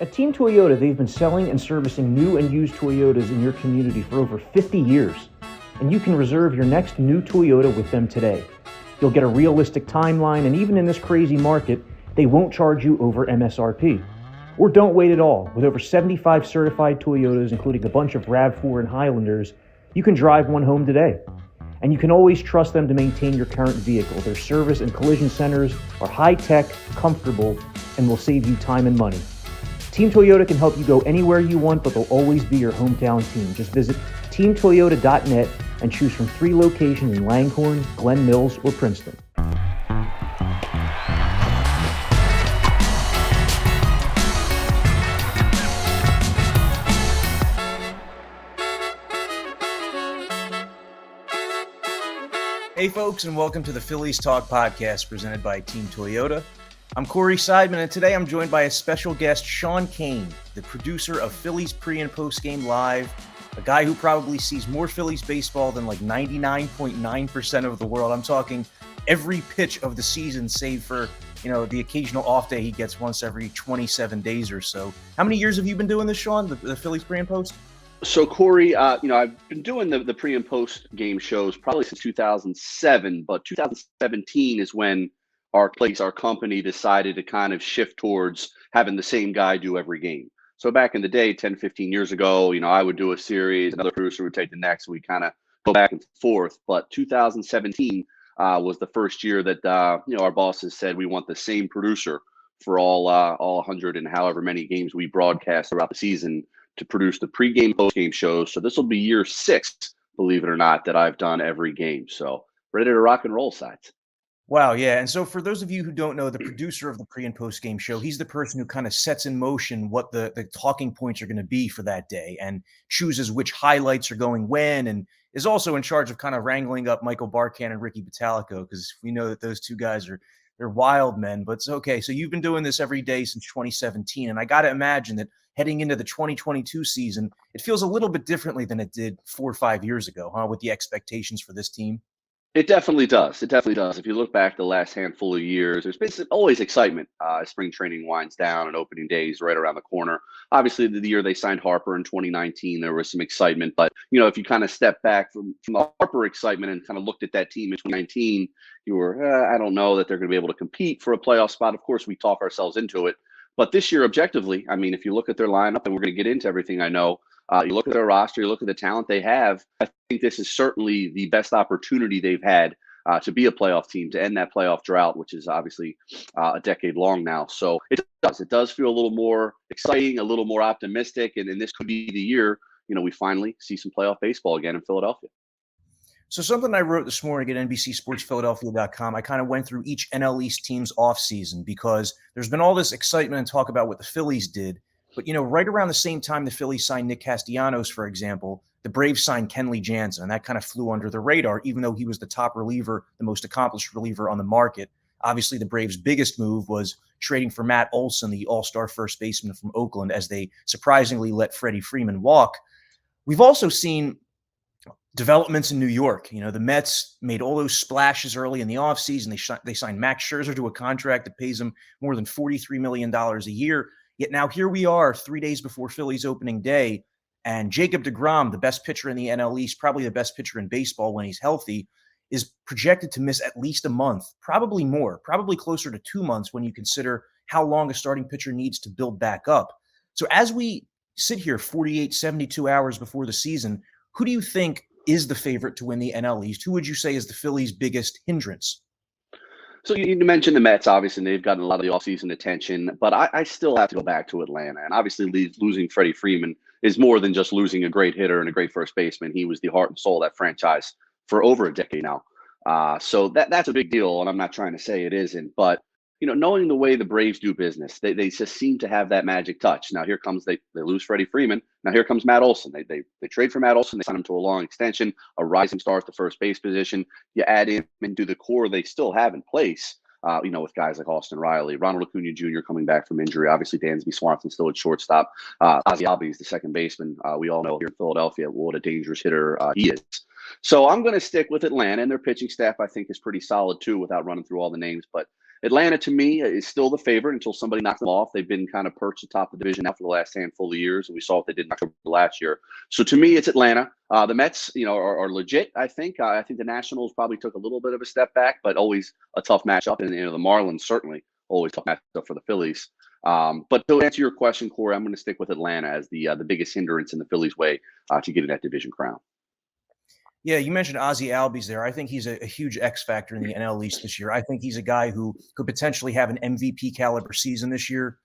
At Team Toyota, they've been selling and servicing new and used Toyotas in your community for over 50 years. And you can reserve your next new Toyota with them today. You'll get a realistic timeline, and even in this crazy market, they won't charge you over MSRP. Or don't wait at all. With over 75 certified Toyotas, including a bunch of RAV4 and Highlanders, you can drive one home today. And you can always trust them to maintain your current vehicle. Their service and collision centers are high-tech, comfortable, and will save you time and money. Team Toyota can help you go anywhere you want, but they'll always be your hometown team. Just visit teamtoyota.net and choose from 3 locations in Langhorne, Glen Mills, or Princeton. Hey folks, and welcome to the Phillies Talk podcast presented by Team Toyota. I'm Corey Seidman, and today I'm joined by a special guest, Sean Kane, the producer of Phillies Pre- and Postgame Live, a guy who probably sees more Phillies baseball than like 99.9% of the world. I'm talking every pitch of the season, save for, the occasional off day he gets once every 27 days or so. How many years have you been doing this, Sean, the Phillies Pre- and Post? So Corey, I've been doing the pre and post game shows probably since 2007, but 2017 is when our company decided to kind of shift towards having the same guy do every game. So back in the day, 10, 15 years ago, I would do a series, another producer would take the next, and we kind of go back and forth. But 2017 was the first year that, our bosses said we want the same producer for all 100 and however many games we broadcast throughout the season to produce the pregame, postgame shows. So this will be year 6, believe it or not, that I've done every game. So ready to rock and roll, Sides. Wow, yeah. And so for those of you who don't know, the producer of the pre- and post-game show, he's the person who kind of sets in motion what the talking points are going to be for that day and chooses which highlights are going when, and is also in charge of kind of wrangling up Michael Barkan and Ricky Batalico, because we know that those two guys they're wild men. But it's okay. So you've been doing this every day since 2017, and I got to imagine that heading into the 2022 season, it feels a little bit differently than it did 4 or 5 years ago, huh, with the expectations for this team. It definitely does. It definitely does. If you look back the last handful of years, there's been always excitement as spring training winds down and opening days right around the corner. Obviously, the year they signed Harper in 2019, there was some excitement. But, if you kind of step back from the Harper excitement and kind of looked at that team in 2019, you were, I don't know that they're going to be able to compete for a playoff spot. Of course, we talk ourselves into it. But this year, objectively, if you look at their lineup, and we're going to get into everything I know, you look at their roster, you look at the talent they have, I think this is certainly the best opportunity they've had to be a playoff team, to end that playoff drought, which is obviously a decade long now. So it does feel a little more exciting, a little more optimistic, and this could be the year, we finally see some playoff baseball again in Philadelphia. So something I wrote this morning at NBCSportsPhiladelphia.com, I kind of went through each NL East team's offseason because there's been all this excitement and talk about what the Phillies did. But, right around the same time the Phillies signed Nick Castellanos, for example, the Braves signed Kenley Jansen, and that kind of flew under the radar, even though he was the top reliever, the most accomplished reliever on the market. Obviously, the Braves' biggest move was trading for Matt Olson, the all-star first baseman from Oakland, as they surprisingly let Freddie Freeman walk. We've also seen developments in New York. The Mets made all those splashes early in the offseason. They signed Max Scherzer to a contract that pays him more than $43 million a year. Yet now here we are 3 days before Phillies opening day, and Jacob deGrom, the best pitcher in the NL East, probably the best pitcher in baseball when he's healthy, is projected to miss at least a month, probably more, probably closer to 2 months when you consider how long a starting pitcher needs to build back up. So as we sit here 48, 72 hours before the season, who do you think is the favorite to win the NL East? Who would you say is the Phillies' biggest hindrance? So you mentioned the Mets, obviously, and they've gotten a lot of the offseason attention, but I still have to go back to Atlanta. And obviously losing Freddie Freeman is more than just losing a great hitter and a great first baseman. He was the heart and soul of that franchise for over a decade now. So that's a big deal, and I'm not trying to say it isn't. But, knowing the way the Braves do business, they just seem to have that magic touch. Now, here comes they lose Freddie Freeman. Now, here comes Matt Olson. They trade for Matt Olson. They sign him to a long extension, a rising star at the first base position. You add in into the core they still have in place, with guys like Austin Riley, Ronald Acuna Jr. coming back from injury. Obviously, Dansby Swanson still at shortstop. Ozzie Albies, the second baseman. We all know here in Philadelphia what a dangerous hitter he is. So I'm going to stick with Atlanta, and their pitching staff I think is pretty solid too, without running through all the names. But Atlanta, to me, is still the favorite until somebody knocks them off. They've been kind of perched atop the division now for the last handful of years, and we saw what they did in October last year. So to me, it's Atlanta. The Mets, are legit. I think. I think the Nationals probably took a little bit of a step back, but always a tough matchup. And the Marlins certainly always tough matchup for the Phillies. But to answer your question, Corey, I'm going to stick with Atlanta as the biggest hindrance in the Phillies' way to getting that division crown. Yeah, you mentioned Ozzie Albies there. I think he's a huge X factor in the NL East this year. I think he's a guy who could potentially have an MVP caliber season this year.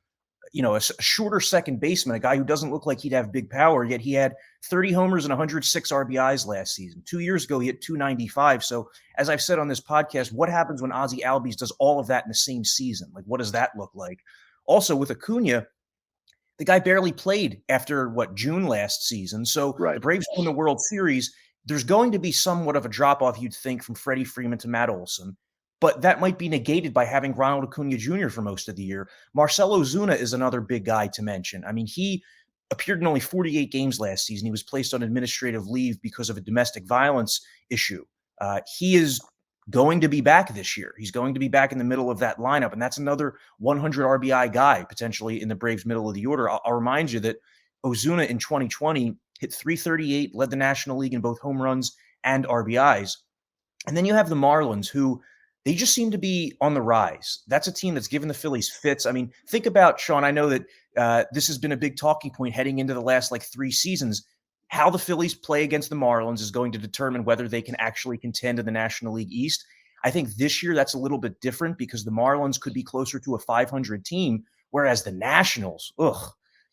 A shorter second baseman, a guy who doesn't look like he'd have big power, yet he had 30 homers and 106 RBIs last season. 2 years ago, he hit 295. So, as I've said on this podcast, what happens when Ozzie Albies does all of that in the same season? Like, what does that look like? Also, with Acuna, the guy barely played after, June last season. So, Right. The Braves won the World Series. There's going to be somewhat of a drop-off, you'd think, from Freddie Freeman to Matt Olson. But that might be negated by having Ronald Acuna Jr. for most of the year. Marcell Ozuna is another big guy to mention. I mean, he appeared in only 48 games last season. He was placed on administrative leave because of a domestic violence issue. He is going to be back this year. He's going to be back in the middle of that lineup, and that's another 100 RBI guy potentially in the Braves' middle of the order. I'll remind you that Ozuna in 2020 hit 338, led the National League in both home runs and RBIs. And then you have the Marlins, who they just seem to be on the rise. That's a team that's given the Phillies fits. I mean, think about, Sean, I know that this has been a big talking point heading into the last 3 seasons. How the Phillies play against the Marlins is going to determine whether they can actually contend in the National League East. I think this year that's a little bit different because the Marlins could be closer to a 500 team, whereas the Nationals,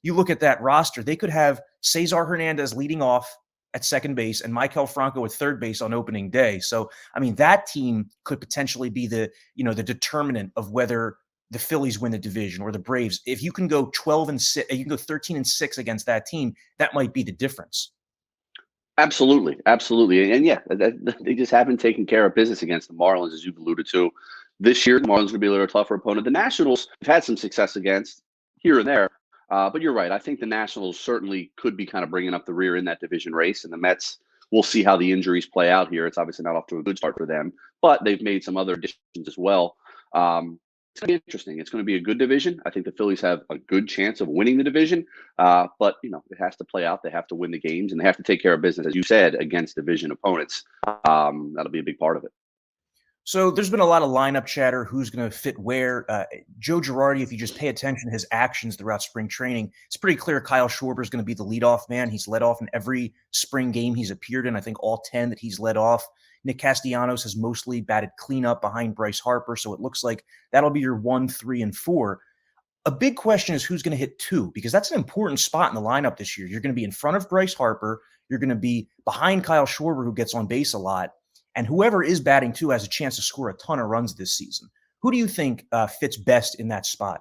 you look at that roster, they could have Cesar Hernandez leading off at second base and Maikel Franco at third base on opening day. So, I mean, that team could potentially be the determinant of whether the Phillies win the division or the Braves. If you can go 12-6, you can go 13-6 against that team, that might be the difference. Absolutely. And yeah, they just haven't taken care of business against the Marlins, as you've alluded to. This year, the Marlins are going to be a little tougher opponent. The Nationals have had some success against here and there. But you're right. I think the Nationals certainly could be kind of bringing up the rear in that division race. And the Mets, we'll see how the injuries play out here. It's obviously not off to a good start for them, but they've made some other additions as well. It's going to be interesting. It's going to be a good division. I think the Phillies have a good chance of winning the division. But, it has to play out. They have to win the games, and they have to take care of business, as you said, against division opponents. That'll be a big part of it. So there's been a lot of lineup chatter, who's going to fit where. Joe Girardi, if you just pay attention to his actions throughout spring training, it's pretty clear Kyle Schwarber is going to be the leadoff man. He's led off in every spring game he's appeared in, I think all 10 that he's led off. Nick Castellanos has mostly batted cleanup behind Bryce Harper, so it looks like that'll be your 1, 3, and 4. A big question is who's going to hit 2, because that's an important spot in the lineup this year. You're going to be in front of Bryce Harper. You're going to be behind Kyle Schwarber, who gets on base a lot. And whoever is batting 2 has a chance to score a ton of runs this season. Who do you think fits best in that spot?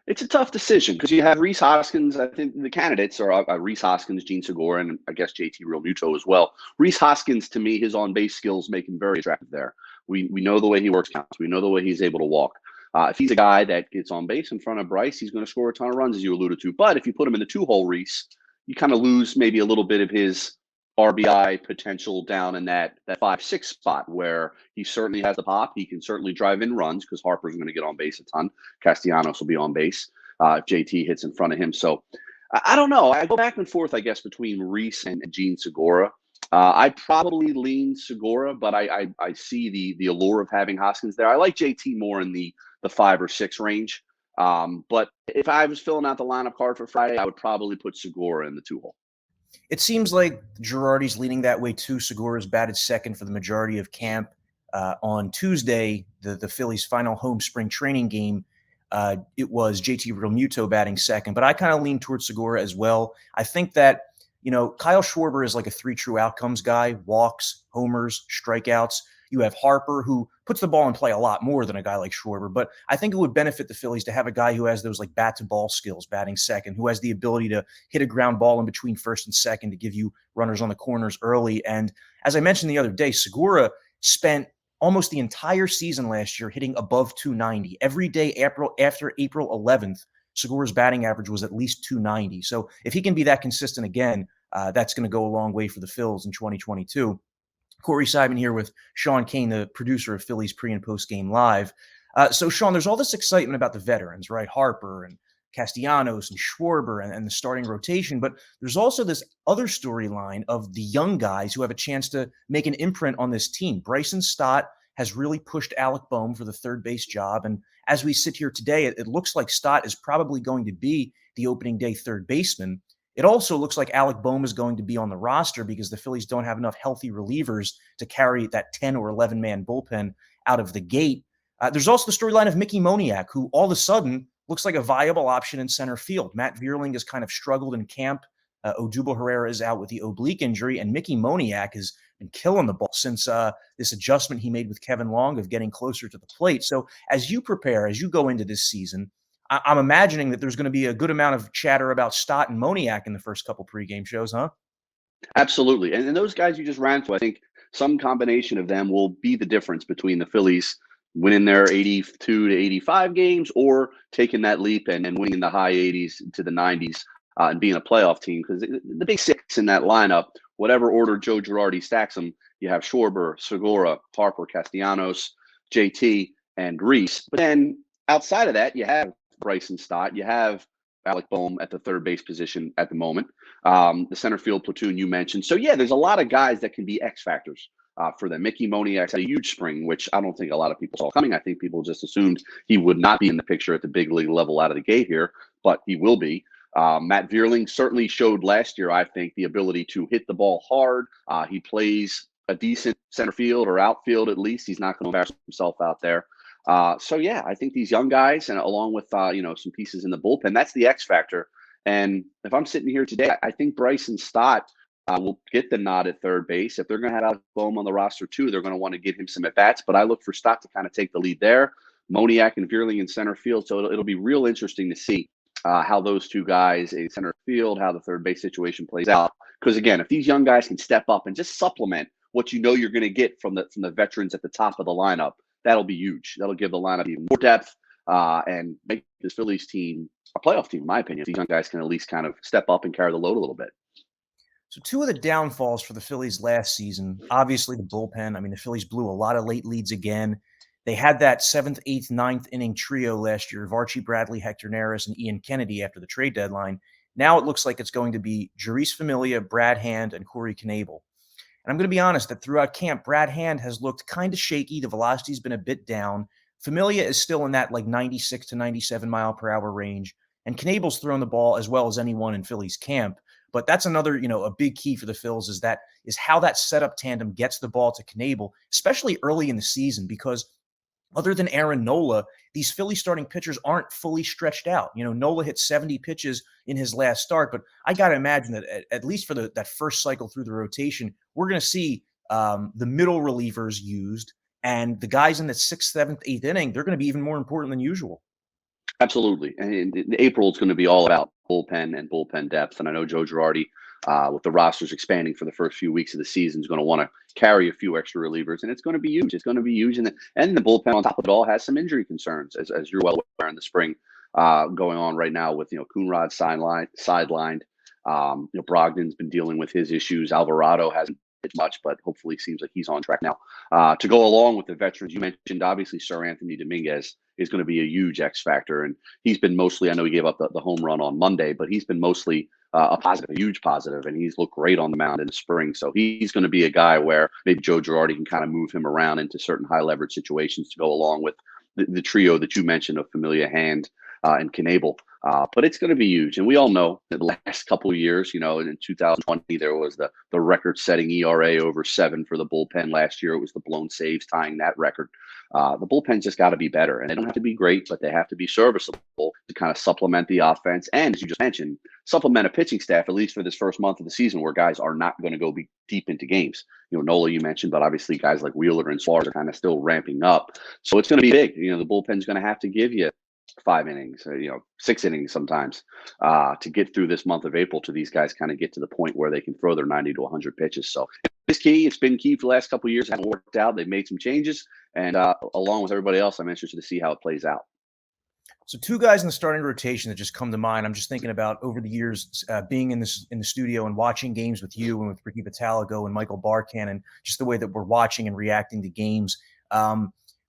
It's a tough decision because you have Rhys Hoskins. I think the candidates are Rhys Hoskins, Gene Segura, and I guess JT Realmuto as well. Rhys Hoskins, to me, his on-base skills make him very attractive there. We know the way he works counts. We know the way he's able to walk. If he's a guy that gets on base in front of Bryce, he's going to score a ton of runs, as you alluded to. But if you put him in the 2-hole, Rhys, you kind of lose maybe a little bit of his RBI potential down in that 5-6 spot where he certainly has the pop. He can certainly drive in runs because Harper's going to get on base a ton. Castellanos will be on base if JT hits in front of him. So I don't know. I go back and forth, I guess, between Rhys and Gene Segura. I probably lean Segura, but I see the allure of having Hoskins there. I like JT more in the 5 or 6 range. But if I was filling out the lineup card for Friday, I would probably put Segura in the 2-hole. It seems like Girardi's leaning that way too. Segura's batted second for the majority of camp. On Tuesday, the Phillies' final home spring training game, it was JT Realmuto batting second. But I kind of lean towards Segura as well. I think that, Kyle Schwarber is like a 3 true outcomes guy: walks, homers, strikeouts. You have Harper, who puts the ball in play a lot more than a guy like Schwarber. But I think it would benefit the Phillies to have a guy who has those bat-to-ball skills batting second, who has the ability to hit a ground ball in between first and second to give you runners on the corners early. And as I mentioned the other day, Segura spent almost the entire season last year hitting above 290. Every day after April 11th, Segura's batting average was at least 290. So if he can be that consistent again, that's going to go a long way for the Phils in 2022. Corey Seidman here with Sean Kane, the producer of Phillies Pre- and Post-Game Live. So, Sean, there's all this excitement about the veterans, right? Harper and Castellanos and Schwarber and the starting rotation. But there's also this other storyline of the young guys who have a chance to make an imprint on this team. Bryson Stott has really pushed Alec Boehm for the third base job. And as we sit here today, it looks like Stott is probably going to be the opening day third baseman. It also looks like Alec Boehm is going to be on the roster because the Phillies don't have enough healthy relievers to carry that 10 or 11-man bullpen out of the gate. There's also the storyline of Mickey Moniak, who all of a sudden looks like a viable option in center field. Matt Vierling has kind of struggled in camp. Odubel Herrera is out with the oblique injury, and Mickey Moniak has been killing the ball since this adjustment he made with Kevin Long of getting closer to the plate. So as you prepare, as you go into this season, I'm imagining that there's going to be a good amount of chatter about Stott and Moniak in the first couple pregame shows, huh? Absolutely. And those guys you just ran through, I think some combination of them will be the difference between the Phillies winning their 82 to 85 games or taking that leap and winning in the high 80s to the 90s and being a playoff team. Because the big six in that lineup, whatever order Joe Girardi stacks them, you have Schwarber, Segura, Harper, Castellanos, JT, and Reese. But then outside of that, you have Bryson Stott, you have Alec Boehm at the third base position at the moment, the center field platoon you mentioned. So, yeah, there's a lot of guys that can be X factors for them. Mickey Moniak had a huge spring, which I don't think a lot of people saw coming. I think people just assumed he would not be in the picture at the big league level out of the gate here, but he will be. Matt Vierling certainly showed last year, I think, the ability to hit the ball hard. He plays a decent center field or outfield at least. He's not going to embarrass himself out there. So, yeah, I think these young guys, and along with, some pieces in the bullpen, that's the X factor. And if I'm sitting here today, I think Bryson Stott will get the nod at third base. If they're going to have Alec Boehm on the roster too, they're going to want to give him some at-bats. But I look for Stott to kind of take the lead there. Moniak and Vierling in center field. So it'll be real interesting to see how those two guys in center field, how the third base situation plays out. Because, again, if these young guys can step up and just supplement what you know you're going to get from the veterans at the top of the lineup, that'll be huge. That'll give the lineup even more depth and make this Phillies team a playoff team, in my opinion. These young guys can at least kind of step up and carry the load a little bit. So two of the downfalls for the Phillies last season, obviously the bullpen. I mean, the Phillies blew a lot of late leads again. They had that 7th, 8th, 9th inning trio last year of Archie Bradley, Hector Neris, and Ian Kennedy after the trade deadline. Now it looks like it's going to be Jeurys Familia, Brad Hand, and Corey Knebel. And I'm going to be honest that throughout camp, Brad Hand has looked kind of shaky. The velocity's been a bit down. Familia is still in that like 96 to 97 mile per hour range. And Knebel's thrown the ball as well as anyone in Phillies camp. But that's another, a big key for the Phils is how that setup tandem gets the ball to Knebel, especially early in the season, because other than Aaron Nola, these Philly starting pitchers aren't fully stretched out. Nola hit 70 pitches in his last start, but I got to imagine that at least for that first cycle through the rotation, we're going to see the middle relievers used, and the guys in the 6th, 7th, 8th inning, they're going to be even more important than usual. Absolutely. And in April, it's going to be all about bullpen and bullpen depth. And I know Joe Girardi, with the rosters expanding for the first few weeks of the season, is going to want to carry a few extra relievers, and it's going to be huge. It's going to be huge. And the bullpen on top of it all has some injury concerns, as you're well aware in the spring going on right now with, Coonrod sidelined. Brogdon's been dealing with his issues. Alvarado hasn't hit much, but hopefully seems like he's on track now. To go along with the veterans you mentioned, obviously Sir Anthony Dominguez is going to be a huge X factor. And he's been mostly, I know he gave up the home run on Monday, but he's been mostly a positive, a huge positive, and he's looked great on the mound in the spring. So he's going to be a guy where maybe Joe Girardi can kind of move him around into certain high leverage situations to go along with the trio that you mentioned of Familia, Hand, and Knebel. But it's going to be huge. And we all know that the last couple of years, in 2020, there was the record-setting ERA over 7 for the bullpen. Last year, it was the blown saves tying that record. The bullpen's just got to be better. And they don't have to be great, but they have to be serviceable to kind of supplement the offense. And as you just mentioned, supplement a pitching staff, at least for this first month of the season, where guys are not going to go be deep into games. Nola, you mentioned, but obviously guys like Wheeler and Suarez are kind of still ramping up. So it's going to be big. The bullpen's going to have to give you 5 innings, 6 innings sometimes to get through this month of April to these guys kind of get to the point where they can throw their 90 to 100 pitches. So it's key. It's been key for the last couple of years. It hasn't worked out. They've made some changes. And along with everybody else, I'm interested to see how it plays out. So 2 guys in the starting rotation that just come to mind. I'm just thinking about over the years being in the studio and watching games with you and with Ricky Vitaligo and Michael Barkan, and just the way that we're watching and reacting to games.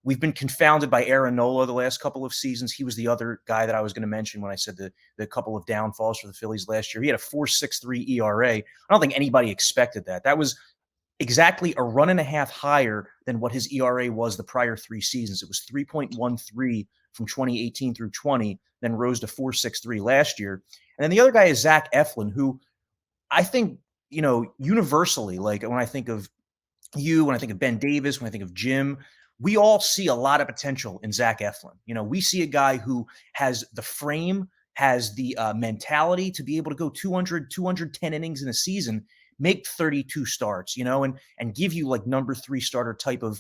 We've been confounded by Aaron Nola the last couple of seasons. He was the other guy that I was going to mention when I said the couple of downfalls for the Phillies last year. He had a 4.63 ERA. I don't think anybody expected that. That was exactly a run and a half higher than what his ERA was the prior 3 seasons. It was 3.13 from 2018 through 20, then rose to 4.63 last year. And then the other guy is Zach Eflin, who I think, universally, like when I think of you, when I think of Ben Davis, when I think of Jim, we all see a lot of potential in Zach Eflin. We see a guy who has the frame, has the mentality to be able to go 200, 210 innings in a season, make 32 starts, and give you like number 3 starter type of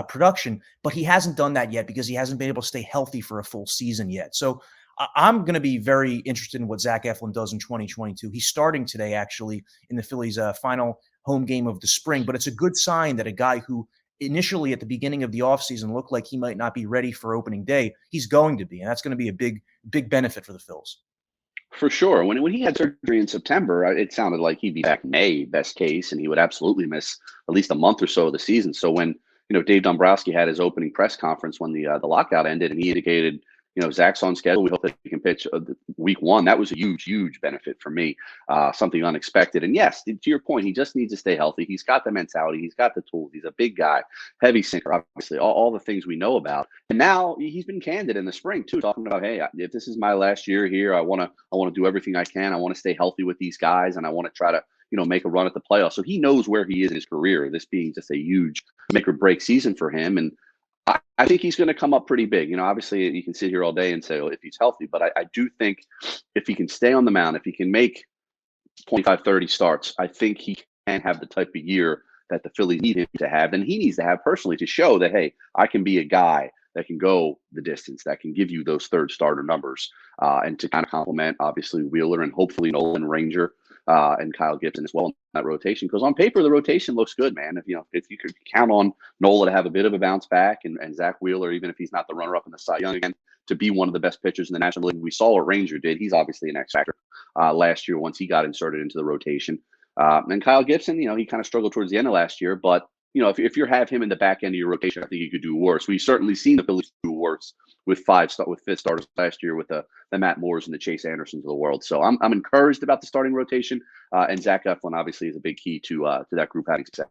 production. But he hasn't done that yet because he hasn't been able to stay healthy for a full season yet. So I'm going to be very interested in what Zach Eflin does in 2022. He's starting today, actually, in the Phillies' final home game of the spring. But it's a good sign that a guy who initially at the beginning of the offseason looked like he might not be ready for opening day, he's going to be. And that's going to be a big benefit for the Phils. For sure. When he had surgery in September, it sounded like he'd be back May, best case, and he would absolutely miss at least a month or so of the season. So when Dave Dombrowski had his opening press conference when the lockout ended, and he indicated, Zach's on schedule. We hope that he can pitch week 1. That was a huge benefit for me, something unexpected. And yes, to your point, he just needs to stay healthy. He's got the mentality. He's got the tools. He's a big guy, heavy sinker, obviously, all the things we know about. And now he's been candid in the spring too, talking about, hey, if this is my last year here, I want to do everything I can. I want to stay healthy with these guys, and I want to try to make a run at the playoffs. So he knows where he is in his career, this being just a huge make or break season for him. And I think he's going to come up pretty big. Obviously you can sit here all day and say, well, if he's healthy, but I do think if he can stay on the mound, if he can make 25, 30 starts, I think he can have the type of year that the Phillies need him to have. And he needs to have personally to show that, hey, I can be a guy that can go the distance, that can give you those third starter numbers, and to kind of complement, obviously, Wheeler and hopefully Nolan Ranger and Kyle Gibson as well in that rotation. Because on paper, the rotation looks good, man. If you could count on Nola to have a bit of a bounce back, and Zach Wheeler, even if he's not the runner-up in the Cy Young again, to be one of the best pitchers in the National League. We saw what Ranger did. He's obviously an X factor last year once he got inserted into the rotation. And Kyle Gibson, he kind of struggled towards the end of last year, but if you have him in the back end of your rotation, I think he could do worse. We've certainly seen the Phillies do worse with fifth starters last year with the Matt Moores and the Chase Andersons of the world. So I'm encouraged about the starting rotation, and Zach Eflin obviously is a big key to that group having success.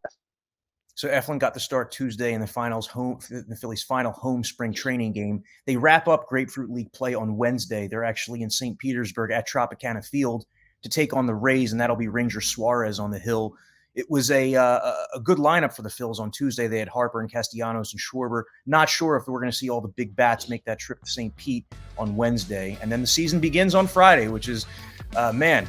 So Eflin got the start Tuesday in the Phillies' final home spring training game. They wrap up Grapefruit League play on Wednesday. They're actually in St. Petersburg at Tropicana Field to take on the Rays, and that'll be Ranger Suarez on the hill. It was a good lineup for the Phils on Tuesday. They had Harper and Castellanos and Schwarber. Not sure if we're going to see all the big bats make that trip to St. Pete on Wednesday. And then the season begins on Friday, which is,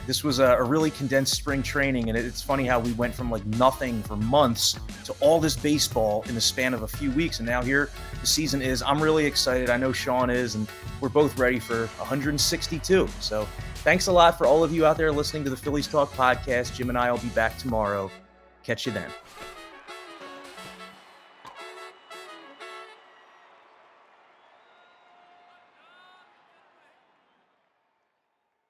this was a really condensed spring training. And it's funny how we went from like nothing for months to all this baseball in the span of a few weeks. And now here the season is. I'm really excited. I know Sean is, and we're both ready for 162. So thanks a lot for all of you out there listening to the Phillies Talk podcast. Jim and I will be back tomorrow. Catch you then.